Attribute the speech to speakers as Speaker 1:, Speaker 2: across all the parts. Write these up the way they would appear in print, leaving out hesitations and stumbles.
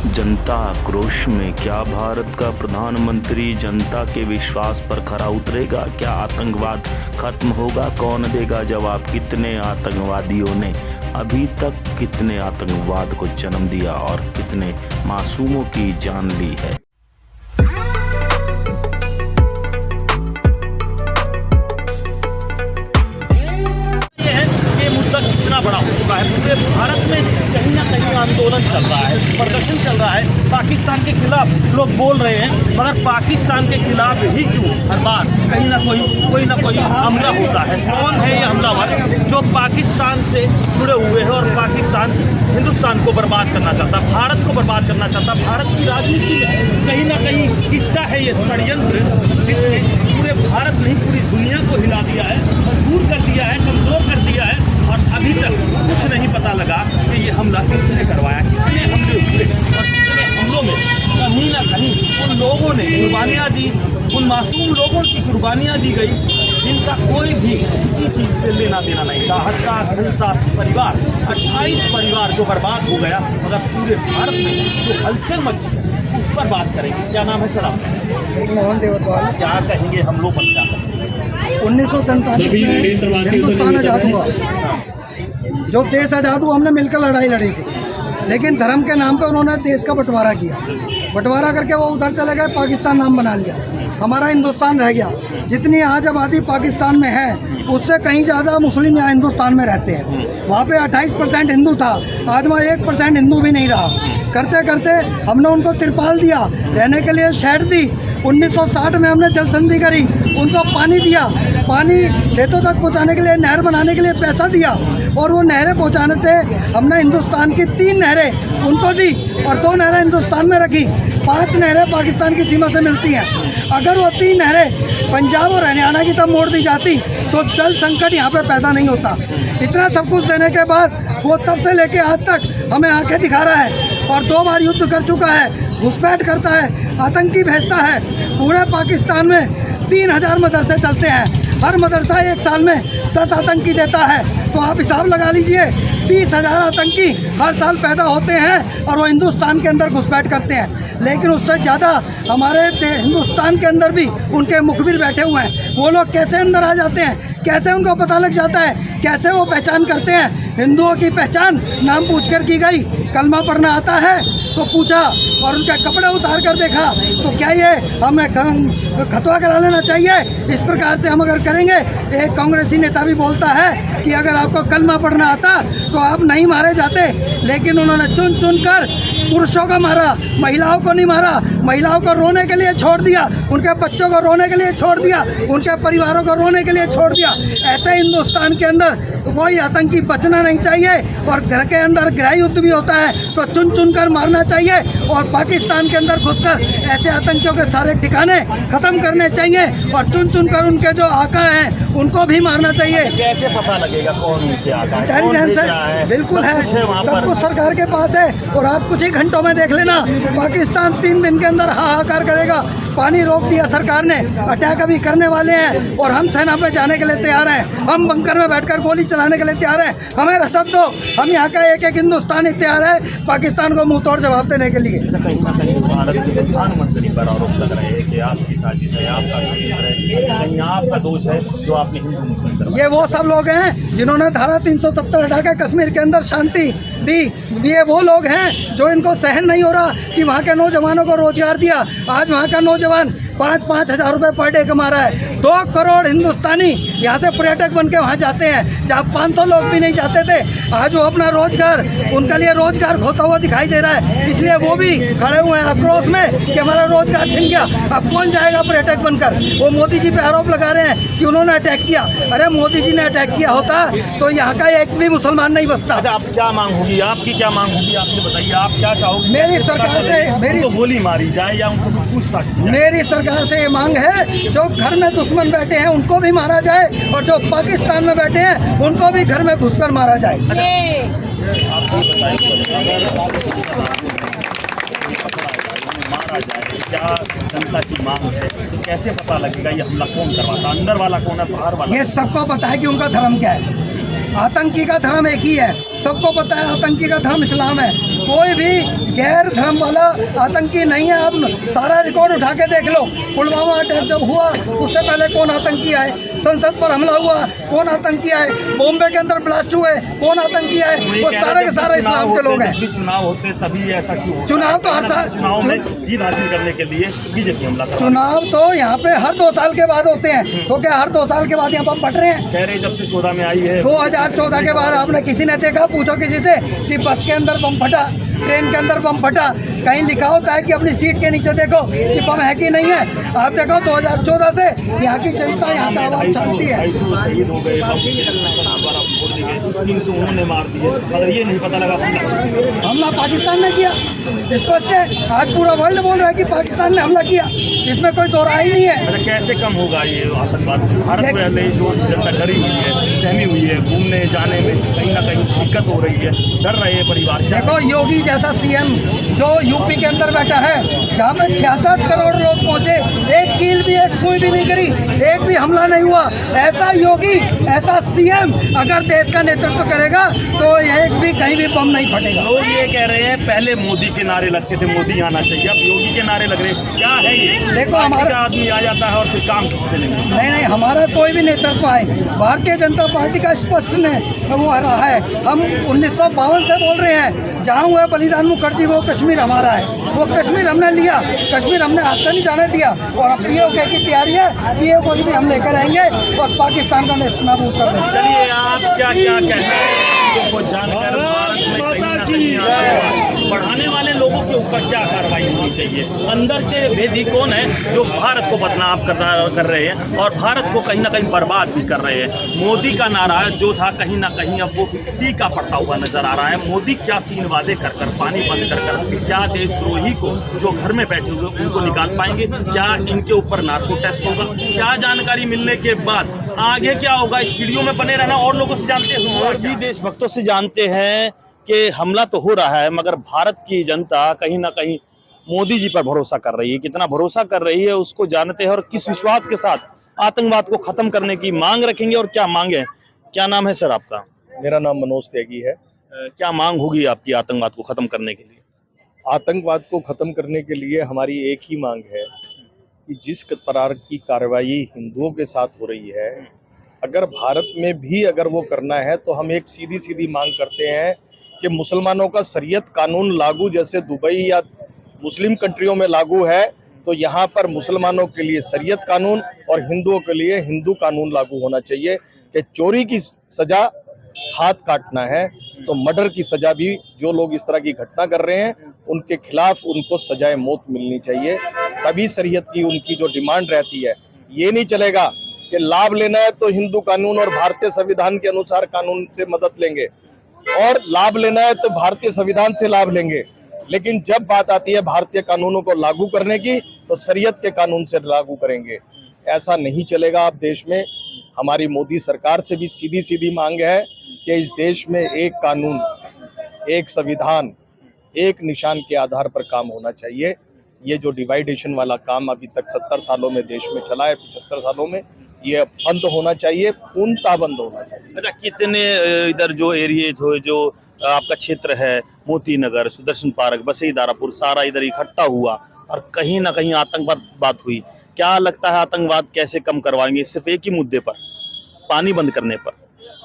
Speaker 1: जनता आक्रोश में, क्या भारत का प्रधानमंत्री जनता के विश्वास पर खरा उतरेगा? क्या आतंकवाद खत्म होगा? कौन देगा जवाब? कितने आतंकवादियों ने अभी तक कितने आतंकवाद को जन्म दिया और कितने मासूमों की जान ली है?
Speaker 2: कितना बड़ा हो चुका है, पूरे भारत में कहीं ना कहीं आंदोलन चल रहा है, प्रदर्शन चल रहा है, पाकिस्तान के खिलाफ लोग बोल रहे हैं, मगर पाकिस्तान के खिलाफ ही क्यों हर बार कहीं ना कोई हमला होता है। कौन है ये हमलावर जो पाकिस्तान से जुड़े हुए हैं और पाकिस्तान हिंदुस्तान को बर्बाद करना चाहता, भारत को बर्बाद करना चाहता? भारत की राजनीति में कहीं ना कहीं इसका है ये षड्यंत्र, जिसने पूरे भारत नहीं पूरी दुनिया को हिला दिया है, दूर कर दिया है, कमजोर कर दिया है। और अभी तक कुछ नहीं पता लगा कि ये हमला किसने करवाया, कितने हमले हुए और कितने हमलों में कहीं ना कहीं उन लोगों ने कुर्बानियाँ दी, उन मासूम लोगों की कुर्बानियाँ दी गई जिनका कोई भी किसी चीज़ से लेना देना नहीं था। हंसता खेलता परिवार, 28 परिवार जो बर्बाद हो गया, मगर पूरे भारत में जो हलचल मची उस पर बात करेंगे। क्या नाम है सर आपका?
Speaker 3: मोहन देवतवाल।
Speaker 2: क्या कहेंगे हम लोग पर?
Speaker 3: 1947 में हिंदुस्तान आज़ाद हुआ, जो देश आज़ाद हुआ हमने मिलकर लड़ाई लड़ी थी, लेकिन धर्म के नाम पे उन्होंने देश का बंटवारा किया। बंटवारा करके वो उधर चले गए, पाकिस्तान नाम बना लिया, हमारा हिंदुस्तान रह गया। जितनी आज आबादी पाकिस्तान में है उससे कहीं ज़्यादा मुस्लिम यहाँ हिंदुस्तान में रहते हैं। वहाँ पे 28% हिंदू था, आज वहाँ 1% हिंदू भी नहीं रहा। करते करते हमने उनको तिरपाल दिया, रहने के लिए शेड दी। 1960 में हमने जल संधि करी, उनको पानी दिया, पानी खेतों तक पहुंचाने के लिए, नहर बनाने के लिए पैसा दिया, और वो नहरें पहुंचाने थे हमने हिंदुस्तान की 3 नहरें उनको दी और 2 नहरें हिंदुस्तान में रखी। 5 नहरें पाकिस्तान की सीमा से मिलती हैं। अगर वो 3 नहरें पंजाब और हरियाणा की तरफ मोड़ दी जाती तो जल संकट यहाँ पे पैदा नहीं होता। इतना सब कुछ देने के बाद वो तब से लेके आज तक हमें आंखें दिखा रहा है और 2 बार युद्ध कर चुका है, घुसपैठ करता है, आतंकी भेजता है। पूरे पाकिस्तान में 3000 मदरसे चलते हैं, हर मदरसा 1 साल में 10 आतंकी देता है। तो आप हिसाब लगा लीजिए, 30,000 आतंकी हर साल पैदा होते हैं और वो हिंदुस्तान के अंदर घुसपैठ करते हैं। लेकिन उससे ज़्यादा हमारे हिंदुस्तान के अंदर भी उनके मुखबिर बैठे हुए हैं। वो लोग कैसे अंदर आ जाते हैं, कैसे उनको पता लग जाता है, कैसे वो पहचान करते हैं। हिंदुओं की पहचान नाम पूछकर की गई, कलमा पढ़ना आता है तो पूछा और उनके कपड़े उतार कर देखा तो क्या ये हमें खतवा करा लेना चाहिए? इस प्रकार से हम अगर करेंगे, एक कांग्रेसी नेता भी बोलता है कि अगर आपको कलमा पढ़ना आता तो आप नहीं मारे जाते, लेकिन उन्होंने चुन चुन कर पुरुषों को मारा, महिलाओं को नहीं मारा। महिलाओं को रोने के लिए छोड़ दिया, उनके बच्चों को रोने के लिए छोड़ दिया, उनके परिवारों को रोने के लिए छोड़ दिया। ऐसे हिंदुस्तान के अंदर कोई आतंकी बचना नहीं चाहिए और घर के अंदर गृह युद्ध भी होता है तो चुन चुन कर मारना चाहिए और पाकिस्तान के अंदर घुसकर ऐसे आतंकियों के सारे ठिकाने खत्म करने चाहिए और चुन चुन कर उनके जो आका हैं उनको भी मारना चाहिए।
Speaker 2: कैसे पता लगेगा कौन उनके आका है?
Speaker 3: इंटेलिजेंस है, बिल्कुल है, सब कुछ सरकार के पास है। और आप कुछ ही घंटों में देख लेना, पाकिस्तान 3 दिन के अंदर हाहाकार करेगा। पानी रोक दिया सरकार ने, अटैक अभी करने वाले हैं और हम सेना पे जाने के लिए तैयार हैं। हम बंकर में बैठकर गोली चलाने के लिए तैयार हैं। हमें रसद दो, हम यहाँ का एक एक हिंदुस्तानी तैयार है पाकिस्तान को मुंह तोड़ जवाब देने के लिए।
Speaker 2: कहीं ना कहीं भारत के प्रधानमंत्री पर आरोप लग रहे हैं कि आपकी साजिश है, आपका कहीं आपका दोष है जो आपने हिंदू मुस्लिम करवाया।
Speaker 3: ये वो सब लोग हैं जिन्होंने धारा 370 हटा के कश्मीर के अंदर शांति दी। ये वो लोग हैं जो इनको सहन नहीं हो रहा कि वहाँ के नौजवानों को रोजगार दिया। आज वहाँ का नौजवान 5-5 हज़ार रुपये पर डे कमा रहा है। 2 करोड़ हिंदुस्तानी यहाँ से पर्यटक बन के वहाँ जाते हैं जहाँ 500 लोग भी नहीं जाते थे। आज वो अपना रोजगार, उनके लिए रोजगार खोता हुआ दिखाई दे रहा है, इसलिए वो भी खड़े हुए हैं आक्रोश में कि हमारा रोजगार छिन गया। अब कौन जाएगा पर्यटक बनकर? वो मोदी जी पे आरोप लगा रहे हैं कि उन्होंने अटैक किया। अरे मोदी जी ने अटैक किया होता तो यहाँ का एक भी मुसलमान नहीं बसता।
Speaker 2: अच्छा, आप क्या मांग होगी? आपकी क्या मांग होगी? आपने बताइए, आप क्या चाहोगे?
Speaker 3: मेरी सरकार से मेरी
Speaker 2: गोली मारी जाए या उनसे कुछ पूछताछ की जाए?
Speaker 3: मेरी सरकार से ये मांग है, जो घर में दुश्मन बैठे हैं उनको भी मारा जाए और जो पाकिस्तान में बैठे हैं उनको भी घर में घुसकर मारा जाए।
Speaker 2: आप मारा जाए, क्या जनता की मांग है? तो कैसे पता लगेगा ये हमला कौन करवाता? अंदर वाला कौन है, बाहर वाला?
Speaker 3: ये सबको पता है कि उनका धर्म क्या है। आतंकी का धर्म एक ही है, सबको पता है आतंकी का धर्म इस्लाम है। कोई भी गैर धर्म वाला आतंकी नहीं है। आप सारा रिकॉर्ड उठा के देख लो, पुलवामा अटैक जब हुआ उससे पहले कौन आतंकी आए, संसद पर हमला हुआ कौन आतंकी आए, बॉम्बे के अंदर ब्लास्ट हुए कौन आतंकी आए, वो सारे के सारे इस्लाम के लोग हैं।
Speaker 2: चुनाव होते तभी ऐसा क्यों होता है?
Speaker 3: चुनाव तो हर साल,
Speaker 2: चुनाव में जीत हासिल करने के लिए बीजेपी हमला कर रहा है।
Speaker 3: चुनाव तो यहाँ पे हर 2 साल के बाद होते हैं, तो क्या हर 2 साल के बाद यहाँ पर बट रहे हैं?
Speaker 2: कह रहे जब से 14 में आई है
Speaker 3: 2014 के बाद आपने किसी ने देखा? पूछो किसी से कि बस के अंदर बम फटा, ट्रेन के अंदर बम फटा, कहीं लिखा होता है कि अपनी सीट के नीचे देखो कि बम है कि नहीं है? आप देखो 2014 से यहाँ की जनता यहाँ का आवाज उठाती है।
Speaker 2: 250 शहीद हो गए, 300 उन्होंने मार दिए, मगर ये नहीं पता लगा
Speaker 3: हमला पाकिस्तान ने किया, स्पष्ट है। आज पूरा वर्ल्ड बोल रहा है कि पाकिस्तान ने हमला किया, इसमें कोई दो राय नहीं है।
Speaker 2: अच्छा, कैसे कम होगा ये आतंकवाद? भारत में जो जनता डरी हुई है, सहमी हुई है, घूमने जाने में कहीं ना कहीं दिक्कत हो रही है, डर रहे हैं परिवार।
Speaker 3: देखो योगी जैसा सीएम जो यूपी के अंदर बैठा है, जहाँ पे 66 करोड़ लोग पहुँचे, एक कील भी, एक सुई भी नहीं करी, एक भी हमला नहीं हुआ, ऐसा योगी, ऐसा सीएम अगर देश का नेतृत्व करेगा तो एक भी कहीं भी बम नहीं फटेगा।
Speaker 2: लोग ये कह रहे हैं पहले मोदी के नारे लगते थे, मोदी आना चाहिए, अब योगी के नारे लग रहे हैं। क्या है ये?
Speaker 3: देखो हमारा
Speaker 2: आदमी आ जाता है और फिर काम से
Speaker 3: नहीं, हमारा कोई भी नेतृत्व आए, भारतीय जनता पार्टी का स्पष्ट ने वो रहा है। हम 1952 से बोल रहे हैं, जहाँ हुआ बलिदान मुखर्जी वो कश्मीर हमारा है, वो कश्मीर हमने लिया, कश्मीर हमने हाथ से नहीं जाने दिया। और अब पीओके की तैयारी है, पीओके भी हम लेकर आएंगे और पाकिस्तान का नाबूद कर देंगे।
Speaker 2: चलिए, आप क्या क्या कहते हैं लोगों को जानकर भारत में कहीं ना कहीं आतंकवाद बढ़ाने वाले लोगों के ऊपर क्या कार्रवाई होनी चाहिए? अंदर के भेदी कौन है जो भारत को बदनाम कर रहे हैं और भारत को कहीं ना कहीं बर्बाद भी कर रहे हैं? मोदी का नारा जो था कहीं ना कहीं अब वो फीका पड़ता हुआ नजर आ रहा है। मोदी क्या 3 वादे कर पानी बंद कर क्या देशद्रोही को जो घर में बैठे हुए उनको निकाल पाएंगे? क्या इनके ऊपर नार्को टेस्ट होगा? क्या जानकारी मिलने के बाद आगे क्या होगा? इस वीडियो में बने रहना और लोगों से जानते हैं, और भी देशभक्तों से जानते हैं कि हमला तो हो रहा है मगर भारत की जनता कहीं ना कहीं मोदी जी पर भरोसा कर रही है। कितना भरोसा कर रही है उसको जानते हैं और किस विश्वास के साथ आतंकवाद को खत्म करने की मांग रखेंगे और क्या मांगे। क्या नाम है सर आपका?
Speaker 4: मेरा नाम मनोज त्यागी है।
Speaker 2: क्या मांग होगी आपकी आतंकवाद को खत्म करने के लिए?
Speaker 4: आतंकवाद को खत्म करने के लिए हमारी एक ही मांग है कि जिस प्रकार की कार्रवाई हिंदुओं के साथ हो रही है, अगर भारत में भी अगर वो करना है तो हम एक सीधी सीधी मांग करते हैं कि मुसलमानों का शरीयत कानून लागू जैसे दुबई या मुस्लिम कंट्रियों में लागू है, तो यहाँ पर मुसलमानों के लिए शरीयत कानून और हिंदुओं के लिए हिंदू कानून लागू होना चाहिए कि चोरी की सजा हाथ काटना है तो मर्डर की सजा भी जो लोग इस तरह की घटना कर रहे हैं उनके खिलाफ उनको सजाए मौत मिलनी चाहिए। तभी शरीयत की उनकी जो डिमांड रहती है, ये नहीं चलेगा कि लाभ लेना है तो हिंदू कानून और भारतीय संविधान के अनुसार कानून से मदद लेंगे और लाभ लेना है तो भारतीय संविधान से लाभ लेंगे, लेकिन जब बात आती है भारतीय कानूनों को लागू करने की तो शरीयत के कानून से लागू करेंगे। ऐसा नहीं चलेगा। अब देश में हमारी मोदी सरकार से भी सीधी सीधी मांग है कि इस देश में एक कानून, एक संविधान, एक निशान के आधार पर काम होना चाहिए। ये जो डिवाइडेशन वाला काम अभी तक 70 सालों में देश में चला है, 75 सालों में, ये बंद होना चाहिए, पूर्णतः बंद होना चाहिए।
Speaker 2: अच्छा, कितने इधर जो एरिया जो आपका क्षेत्र है, मोती नगर, सुदर्शन पार्क, बसई दारापुर, सारा इधर इकट्ठा हुआ और कहीं ना कहीं आतंकवाद बात हुई। क्या लगता है आतंकवाद कैसे कम करवाएंगे? सिर्फ एक ही मुद्दे पर, पानी बंद करने पर।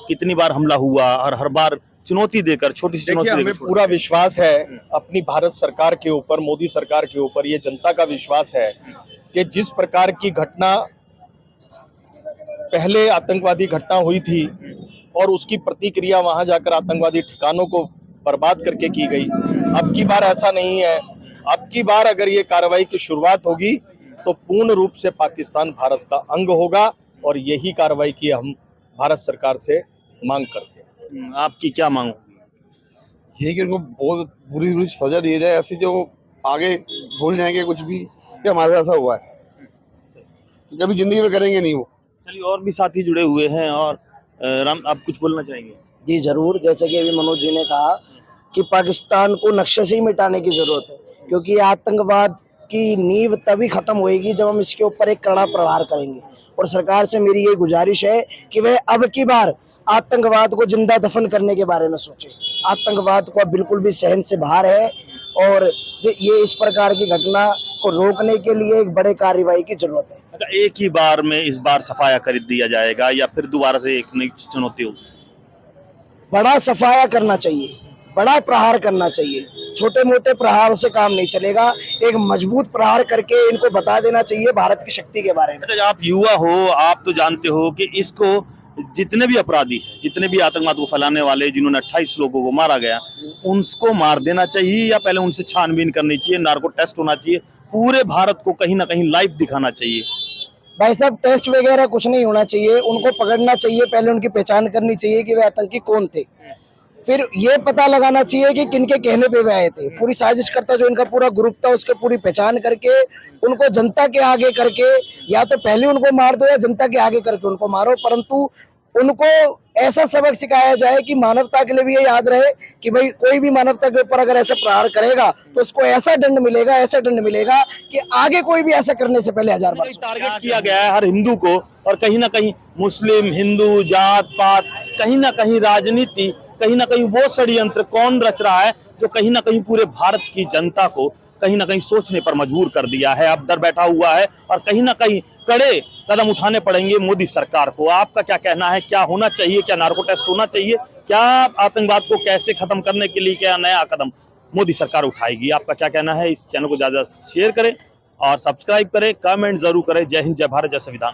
Speaker 2: कितनी बार हमला हुआ और हर बार चुनौती देकर, छोटी सी चुनौती देकर।
Speaker 4: हमें पूरा विश्वास है अपनी भारत सरकार के ऊपर, मोदी सरकार के ऊपर, ये जनता का विश्वास है कि जिस प्रकार की घटना पहले आतंकवादी घटना हुई थी और उसकी प्रतिक्रिया वहां जाकर आतंकवादी ठिकानों को बर्बाद करके की गई, अब की बार ऐसा नहीं है। अब की बार अगर ये कार्रवाई की शुरुआत होगी तो पूर्ण रूप से पाकिस्तान भारत का अंग होगा और यही कार्रवाई की हम भारत सरकार से मांग करते हैं।
Speaker 2: आपकी क्या मांग होगी?
Speaker 5: ये कि उनको बहुत बुरी बुरी सजा दी जाए, ऐसी जो आगे भूल जाएंगे कुछ भी कि हमारे साथ ऐसा हुआ है, कभी जिंदगी में करेंगे नहीं वो।
Speaker 2: चलिए, और भी साथी जुड़े हुए हैं और राम, आप कुछ बोलना चाहेंगे?
Speaker 6: जी जरूर। जैसे कि अभी मनोज जी ने कहा कि पाकिस्तान को नक्शे से ही मिटाने की जरूरत है, क्योंकि आतंकवाद की नींव तभी खत्म होएगी जब हम इसके ऊपर एक कड़ा प्रहार करेंगे। और सरकार से मेरी ये गुजारिश है कि वह अब की बार आतंकवाद को जिंदा दफन करने के बारे में सोचे। आतंकवाद को अब बिल्कुल भी सहन से बाहर है और ये इस प्रकार की घटना को रोकने के लिए एक बड़े कार्रवाई की जरूरत है।
Speaker 1: अच्छा, एक ही बार में इस बार सफाया कर दिया जाएगा या फिर दोबारा से एक नई चुनौती होगी?
Speaker 6: बड़ा सफाया करना चाहिए, बड़ा प्रहार करना चाहिए। छोटे मोटे प्रहारों से काम नहीं चलेगा, एक मजबूत प्रहार करके इनको बता देना चाहिए भारत की शक्ति के बारे में।
Speaker 1: अच्छा, आप युवा हो, आप तो जानते हो कि इसको जितने भी अपराधी, जितने भी आतंकवाद को फैलाने वाले, जिन्होंने 28 लोगों को मारा गया, उनको मार देना चाहिए या पहले उनसे छानबीन करनी चाहिए, नार्को टेस्ट होना चाहिए, पूरे भारत को कहीं ना कहीं लाइव दिखाना चाहिए?
Speaker 6: भाई साहब, टेस्ट वगैरह कुछ नहीं होना चाहिए, उनको पकड़ना चाहिए, पहले उनकी पहचान करनी चाहिए कि वे आतंकी कौन थे, फिर ये पता लगाना चाहिए कि किनके कहने पे वे आए थे। पूरी साजिश करता जो इनका पूरा ग्रुप था उसके पूरी पहचान करके उनको जनता के आगे करके, या तो पहले उनको मार दो या जनता के आगे करके उनको मारो, परंतु उनको ऐसा सबक सिखाया जाए कि मानवता के लिए भी ये याद रहे कि भाई कोई भी मानवता के ऊपर अगर ऐसा प्रहार करेगा तो उसको ऐसा दंड मिलेगा, ऐसा दंड मिलेगा कि आगे कोई भी ऐसा करने से पहले 1000 बार
Speaker 1: टारगेट किया गया है हर हिंदू को, और कहीं ना कहीं मुस्लिम, हिंदू, जात पात, कहीं ना कहीं राजनीति, कहीं ना कहीं वो षड्यंत्र कौन रच रहा है जो कहीं ना कहीं पूरे भारत की जनता को कहीं ना कहीं सोचने पर मजबूर कर दिया है, अब डर बैठा हुआ है और कहीं ना कहीं कड़े कदम उठाने पड़ेंगे मोदी सरकार को। आपका क्या कहना है, क्या होना चाहिए? क्या नार्को टेस्ट होना चाहिए? क्या आतंकवाद को कैसे खत्म करने के लिए क्या नया कदम मोदी सरकार उठाएगी? आपका क्या कहना है? इस चैनल को ज्यादा शेयर करें और सब्सक्राइब करें, कमेंट जरूर करें। जय हिंद, जय भारत, जय संविधान।